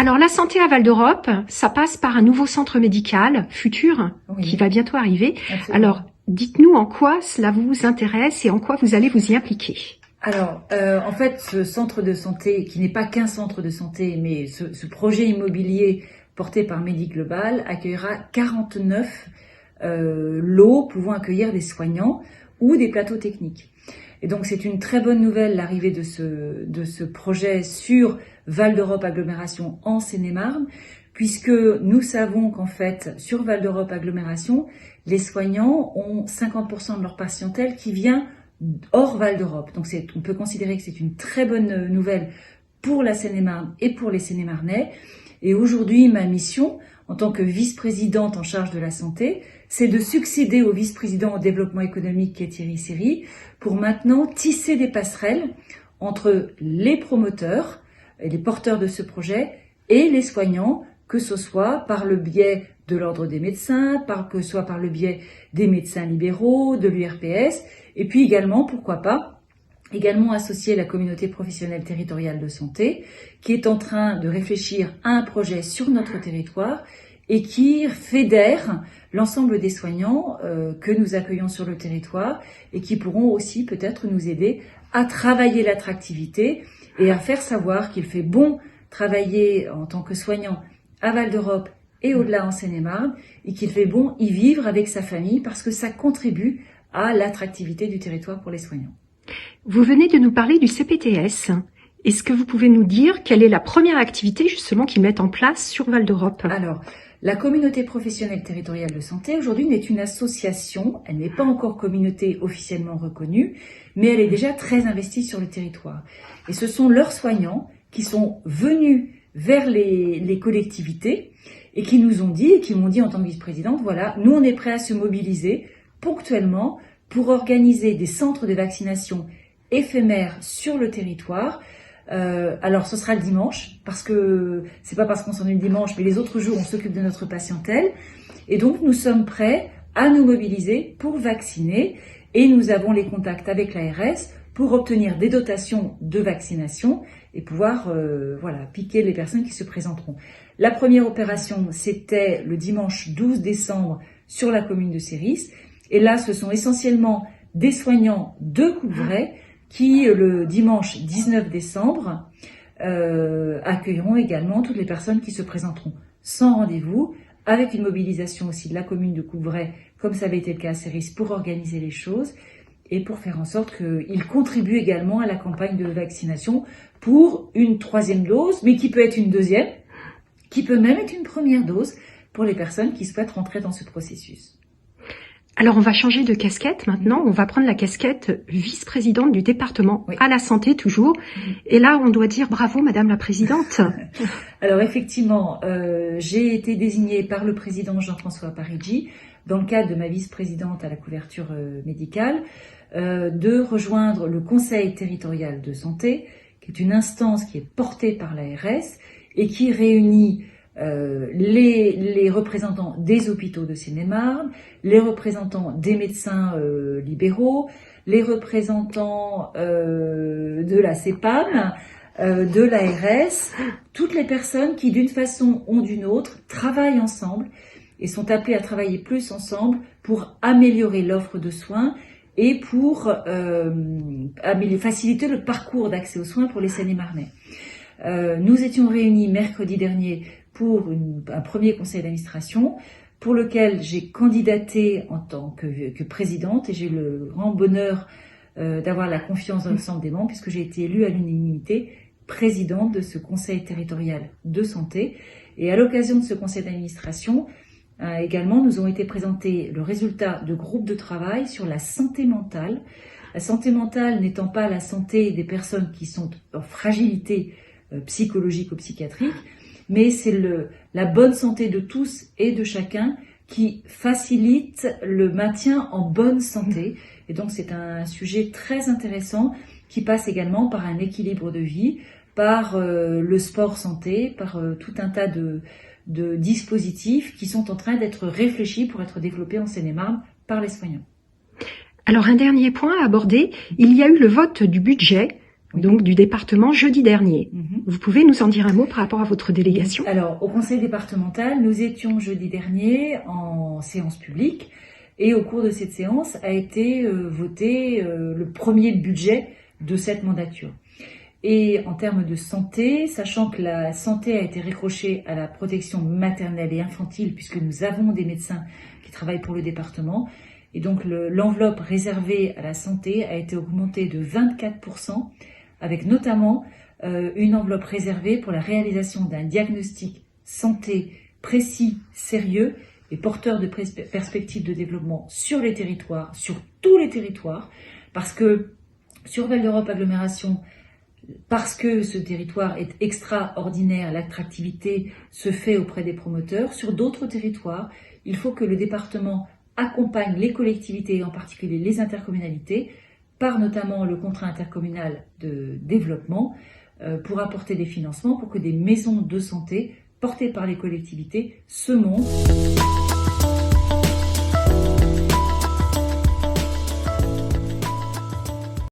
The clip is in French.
Alors la santé à Val d'Europe, ça passe par un nouveau centre médical futur qui va bientôt arriver. Absolument. Alors dites-nous en quoi cela vous intéresse et en quoi vous allez vous y impliquer. Alors, en fait, ce centre de santé, qui n'est pas qu'un centre de santé, mais ce projet immobilier porté par Mediglobal accueillera 49 lots pouvant accueillir des soignants ou des plateaux techniques. Et donc, c'est une très bonne nouvelle, l'arrivée de ce projet sur Val d'Europe Agglomération en Seine-et-Marne, puisque nous savons qu'en fait, sur Val d'Europe Agglomération, les soignants ont 50% de leur patientèle qui vient hors Val d'Europe. Donc, on peut considérer que c'est une très bonne nouvelle pour la Seine-et-Marne et pour les Seine-et-Marnais. Et aujourd'hui, ma mission, en tant que vice-présidente en charge de la santé, c'est de succéder au vice-président au développement économique qui est Thierry Séry, pour maintenant tisser des passerelles entre les promoteurs et les porteurs de ce projet et les soignants, que ce soit par le biais de l'ordre des médecins, que ce soit par le biais des médecins libéraux, de l'URPS, et puis également, pourquoi pas, également associer la communauté professionnelle territoriale de santé, qui est en train de réfléchir à un projet sur notre territoire et qui fédère l'ensemble des soignants que nous accueillons sur le territoire et qui pourront aussi peut-être nous aider à travailler l'attractivité et à faire savoir qu'il fait bon travailler en tant que soignant à Val d'Europe et au-delà en Seine-et-Marne et qu'il fait bon y vivre avec sa famille parce que ça contribue à l'attractivité du territoire pour les soignants. Vous venez de nous parler du CPTS. Est-ce que vous pouvez nous dire quelle est la première activité justement qu'ils mettent en place sur Val d'Europe? Alors, la communauté professionnelle territoriale de santé aujourd'hui n'est une association, elle n'est pas encore communauté officiellement reconnue, mais elle est déjà très investie sur le territoire. Et ce sont leurs soignants qui sont venus vers les collectivités et qui nous ont dit, et qui m'ont dit en tant que vice-présidente, voilà, nous on est prêts à se mobiliser ponctuellement pour organiser des centres de vaccination éphémères sur le territoire. Alors ce sera le dimanche, parce que c'est pas parce qu'on s'ennuie le dimanche, mais les autres jours on s'occupe de notre patientèle. Et donc nous sommes prêts à nous mobiliser pour vacciner et nous avons les contacts avec l'ARS pour obtenir des dotations de vaccination et pouvoir piquer les personnes qui se présenteront. La première opération, c'était le dimanche 12 décembre sur la commune de Séris. Et là, ce sont essentiellement des soignants de Couvray qui, le dimanche 19 décembre, accueilleront également toutes les personnes qui se présenteront sans rendez-vous, avec une mobilisation aussi de la commune de Couvray, comme ça avait été le cas à Séris, pour organiser les choses et pour faire en sorte qu'ils contribuent également à la campagne de vaccination pour une troisième dose, mais qui peut être une deuxième, qui peut même être une première dose pour les personnes qui souhaitent rentrer dans ce processus. Alors, on va changer de casquette maintenant. On va prendre la casquette vice-présidente du département à la santé toujours. Et là, on doit dire bravo, Madame la Présidente. Alors, effectivement, j'ai été désignée par le président Jean-François Parigi, dans le cadre de ma vice-présidente à la couverture médicale, de rejoindre le Conseil territorial de santé, qui est une instance qui est portée par l'ARS et qui réunit les représentants des hôpitaux de Seine-et-Marne, les représentants des médecins libéraux, les représentants de la CEPAM, de l'ARS, toutes les personnes qui d'une façon ou d'une autre travaillent ensemble et sont appelées à travailler plus ensemble pour améliorer l'offre de soins et pour faciliter le parcours d'accès aux soins pour les Seine-et-Marnais. Nous étions réunis mercredi dernier pour un premier conseil d'administration pour lequel j'ai candidaté en tant que présidente et j'ai le grand bonheur d'avoir la confiance de l'ensemble des membres puisque j'ai été élue à l'unanimité présidente de ce conseil territorial de santé. Et à l'occasion de ce conseil d'administration, également, nous ont été présentés le résultat de groupes de travail sur la santé mentale. La santé mentale n'étant pas la santé des personnes qui sont en fragilité psychologique ou psychiatrique, mais c'est la bonne santé de tous et de chacun qui facilite le maintien en bonne santé. Et donc c'est un sujet très intéressant qui passe également par un équilibre de vie, par le sport santé, par tout un tas de dispositifs qui sont en train d'être réfléchis pour être développés en Seine-et-Marne par les soignants. Alors un dernier point à aborder, il y a eu le vote du budget donc du département jeudi dernier. Vous pouvez nous en dire un mot par rapport à votre délégation? Alors, au conseil départemental, nous étions jeudi dernier en séance publique et au cours de cette séance a été voté le premier budget de cette mandature. Et en termes de santé, sachant que la santé a été raccrochée à la protection maternelle et infantile, puisque nous avons des médecins qui travaillent pour le département, et donc l'enveloppe réservée à la santé a été augmentée de 24%, avec notamment une enveloppe réservée pour la réalisation d'un diagnostic santé précis, sérieux et porteur de perspectives de développement sur les territoires, sur tous les territoires, parce que sur Val d'Europe Agglomération, parce que ce territoire est extraordinaire, l'attractivité se fait auprès des promoteurs. Sur d'autres territoires, il faut que le département accompagne les collectivités, et en particulier les intercommunalités, par notamment le contrat intercommunal de développement, pour apporter des financements pour que des maisons de santé portées par les collectivités se montent.